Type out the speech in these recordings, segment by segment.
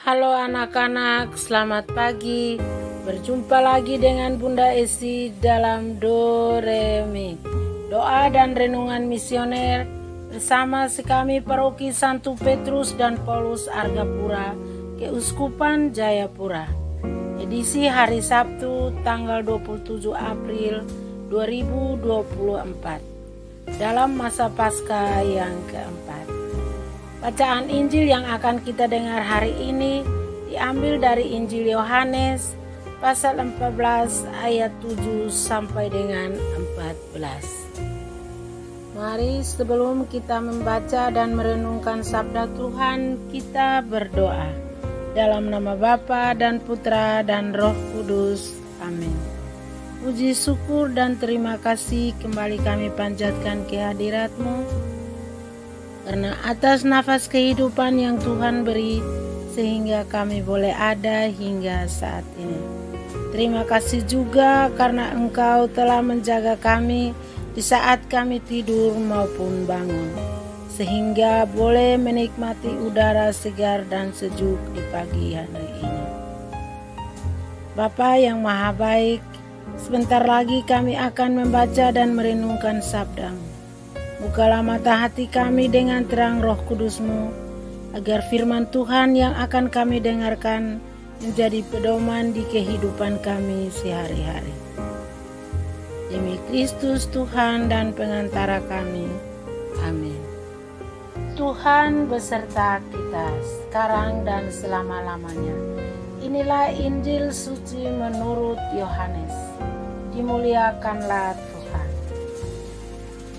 Halo anak-anak, selamat pagi. Berjumpa lagi dengan Bunda Esi dalam Do Re Mi, doa dan renungan misioner bersama sekami Paroki Santo Petrus dan Paulus Argapura, Keuskupan Jayapura. Edisi hari Sabtu tanggal 27 April 2024 dalam masa Paskah yang keempat. Bacaan Injil yang akan kita dengar hari ini diambil dari Injil Yohanes pasal 14 ayat 7 sampai dengan 14. Mari sebelum kita membaca dan merenungkan sabda Tuhan, kita berdoa. Dalam nama Bapa dan Putra dan Roh Kudus. Amin. Puji syukur dan terima kasih kembali kami panjatkan kehadirat-Mu, karena atas nafas kehidupan yang Tuhan beri, sehingga kami boleh ada hingga saat ini. Terima kasih juga karena Engkau telah menjaga kami di saat kami tidur maupun bangun, sehingga boleh menikmati udara segar dan sejuk di pagi hari ini. Bapa yang Maha Baik, sebentar lagi kami akan membaca dan merenungkan sabda-Mu. Bukalah mata hati kami dengan terang Roh Kudus-Mu, agar firman Tuhan yang akan kami dengarkan menjadi pedoman di kehidupan kami sehari-hari. Demi Kristus Tuhan dan pengantara kami. Amin. Tuhan beserta kita sekarang dan selama-lamanya. Inilah Injil suci menurut Yohanes. Dimuliakanlah Tuhan.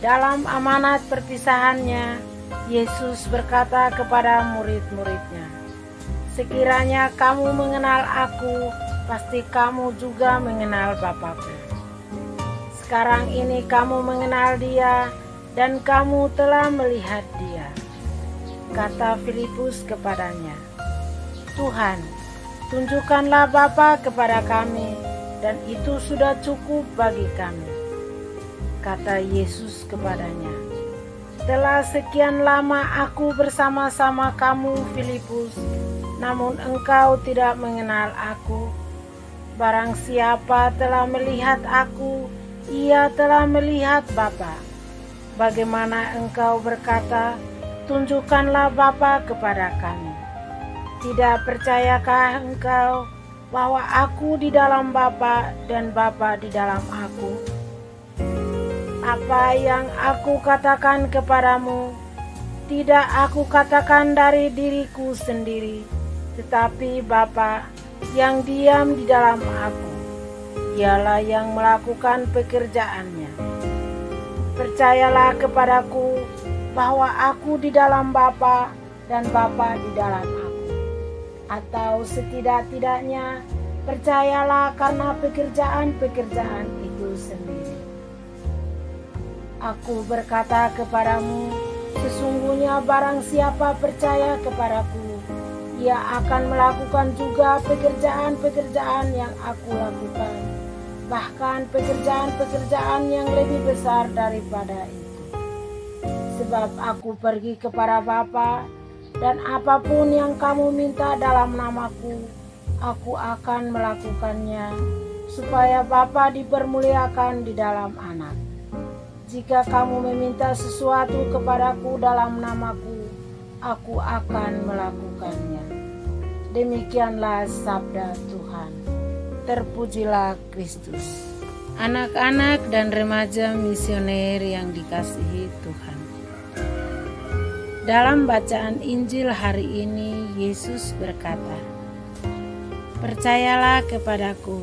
Dalam amanat perpisahannya, Yesus berkata kepada murid-muridnya, "Sekiranya kamu mengenal Aku, pasti kamu juga mengenal Bapa-Ku. Sekarang ini kamu mengenal Dia, dan kamu telah melihat Dia." Kata Filipus kepadanya, "Tuhan, tunjukkanlah Bapa kepada kami, dan itu sudah cukup bagi kami." Kata Yesus kepadanya, "Telah sekian lama Aku bersama-sama kamu, Filipus, namun engkau tidak mengenal Aku. Barang siapa telah melihat Aku, ia telah melihat Bapa. Bagaimana engkau berkata, 'Tunjukkanlah Bapa kepada kami'? Tidak percayakah engkau bahwa Aku di dalam Bapa dan Bapa di dalam Aku? Apa yang Aku katakan kepadamu, tidak Aku katakan dari diriku sendiri, tetapi Bapa yang diam di dalam Aku, Dialah yang melakukan pekerjaannya. Percayalah kepadaku bahwa Aku di dalam Bapa dan Bapa di dalam Aku. Atau setidak-tidaknya percayalah karena pekerjaan-pekerjaan itu sendiri. Aku berkata kepadamu, sesungguhnya barang siapa percaya kepadaku, ia akan melakukan juga pekerjaan-pekerjaan yang Aku lakukan, bahkan pekerjaan-pekerjaan yang lebih besar daripada itu. Sebab Aku pergi kepada Bapa, dan apapun yang kamu minta dalam namaku, Aku akan melakukannya, supaya Bapa dipermuliakan di dalam Anak. Jika kamu meminta sesuatu kepadaku dalam namaku, Aku akan melakukannya." Demikianlah sabda Tuhan. Terpujilah Kristus. Anak-anak dan remaja misioner yang dikasihi Tuhan. Dalam bacaan Injil hari ini, Yesus berkata, "Percayalah kepadaku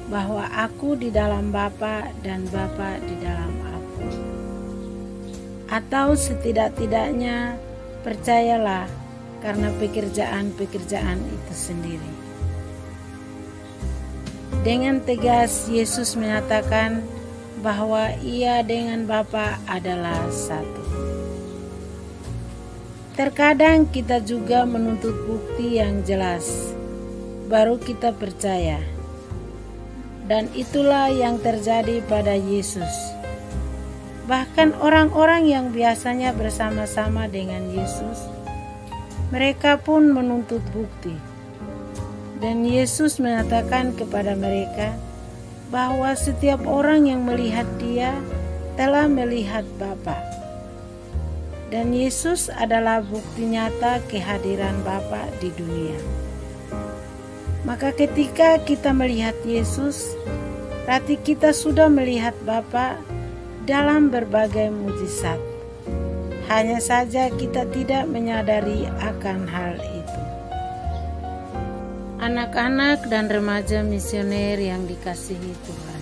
bahwa Aku di dalam Bapa dan Bapa di dalam Aku. Atau setidak-tidaknya percayalah karena pekerjaan-pekerjaan itu sendiri." Dengan tegas Yesus menyatakan bahwa Ia dengan Bapa adalah satu. Terkadang kita juga menuntut bukti yang jelas, baru kita percaya. Dan itulah yang terjadi pada Yesus. Bahkan orang-orang yang biasanya bersama-sama dengan Yesus Mereka pun menuntut bukti. Dan Yesus mengatakan kepada mereka bahwa setiap orang yang melihat Dia telah melihat Bapa. Dan Yesus adalah bukti nyata kehadiran Bapa di dunia. Maka ketika kita melihat Yesus, berarti kita sudah melihat Bapa dalam berbagai mujizat. Hanya saja kita tidak menyadari akan hal itu. Anak-anak dan remaja misioner yang dikasihi Tuhan,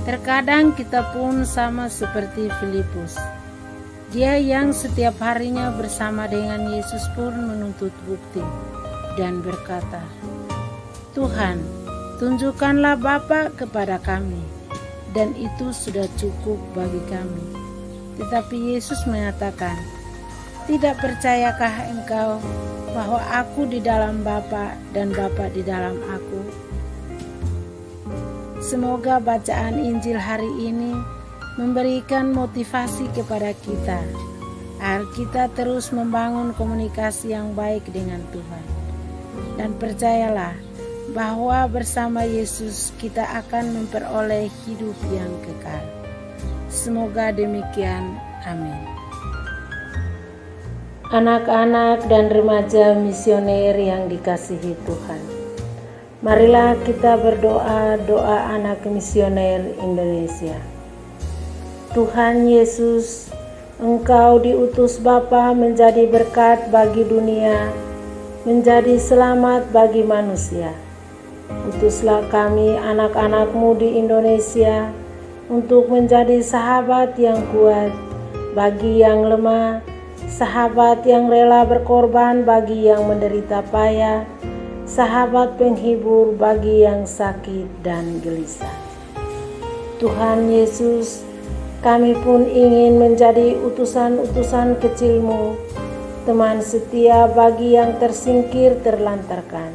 terkadang kita pun sama seperti Filipus. Dia yang setiap harinya bersama dengan Yesus pun menuntut bukti dan berkata, "Tuhan, tunjukkanlah Bapa kepada kami, dan itu sudah cukup bagi kami." Tetapi Yesus mengatakan, "Tidak percayakah engkau bahwa aku di dalam Bapa dan Bapa di dalam aku?" Semoga bacaan Injil hari ini memberikan motivasi kepada kita agar kita terus membangun komunikasi yang baik dengan Tuhan. Dan percayalah bahwa bersama Yesus kita akan memperoleh hidup yang kekal. Semoga demikian. Amin. Anak-anak dan remaja misioner yang dikasihi Tuhan, marilah kita berdoa doa anak misioner Indonesia. Tuhan Yesus, Engkau diutus Bapa menjadi berkat bagi dunia, menjadi selamat bagi manusia. Utuslah kami anak-anak-Mu di Indonesia untuk menjadi sahabat yang kuat bagi yang lemah, sahabat yang rela berkorban bagi yang menderita payah, sahabat penghibur bagi yang sakit dan gelisah. Tuhan Yesus, kami pun ingin menjadi utusan-utusan kecil-Mu, teman setia bagi yang tersingkir terlantarkan,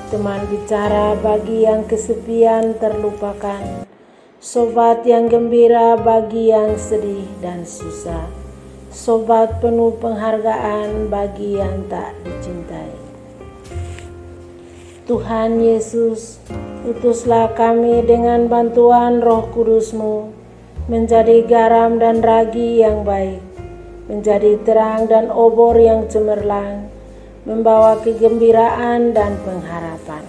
teman bicara bagi yang kesepian terlupakan, sobat yang gembira bagi yang sedih dan susah, sobat penuh penghargaan bagi yang tak dicintai. Tuhan Yesus, utuslah kami dengan bantuan Roh Kudus-Mu menjadi garam dan ragi yang baik, menjadi terang dan obor yang cemerlang, membawa kegembiraan dan pengharapan.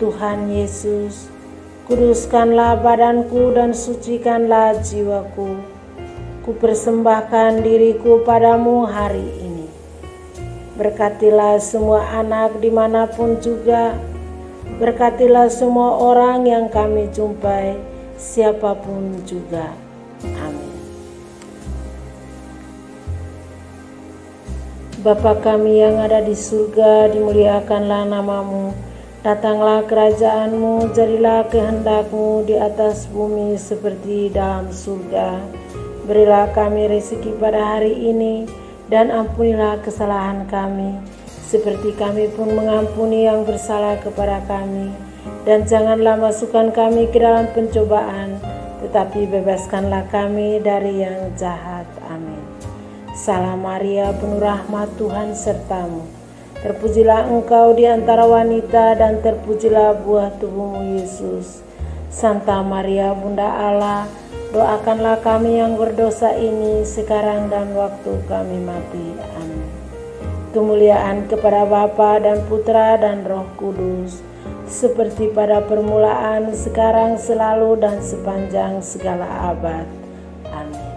Tuhan Yesus, kuduskanlah badanku dan sucikanlah jiwaku. Kupersembahkan diriku padamu hari ini. Berkatilah semua anak dimanapun juga. Berkatilah semua orang yang kami jumpai, siapapun juga. Amin. Bapa kami yang ada di surga, dimuliakanlah nama-Mu. Datanglah kerajaan-Mu, jadilah kehendak-Mu di atas bumi seperti dalam surga. Berilah kami rezeki pada hari ini, dan ampunilah kesalahan kami, seperti kami pun mengampuni yang bersalah kepada kami. Dan janganlah masukkan kami ke dalam pencobaan, tetapi bebaskanlah kami dari yang jahat. Amin. Salam Maria, penuh rahmat, Tuhan sertamu. Terpujilah engkau di antara wanita, dan terpujilah buah tubuhmu Yesus. Santa Maria, Bunda Allah, doakanlah kami yang berdosa ini sekarang dan waktu kami mati. Amin. Kemuliaan kepada Bapa dan Putra dan Roh Kudus, seperti pada permulaan, sekarang, selalu, dan sepanjang segala abad. Amin.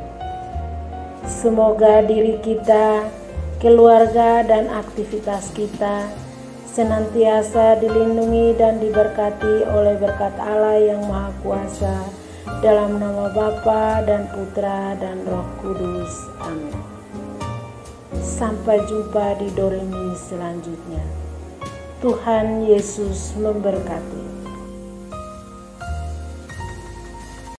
Semoga diri kita, keluarga, dan aktivitas kita senantiasa dilindungi dan diberkati oleh berkat Allah yang Maha Kuasa, dalam nama Bapa dan Putra dan Roh Kudus. Amin. Sampai jumpa di Doremi selanjutnya. Tuhan Yesus memberkati.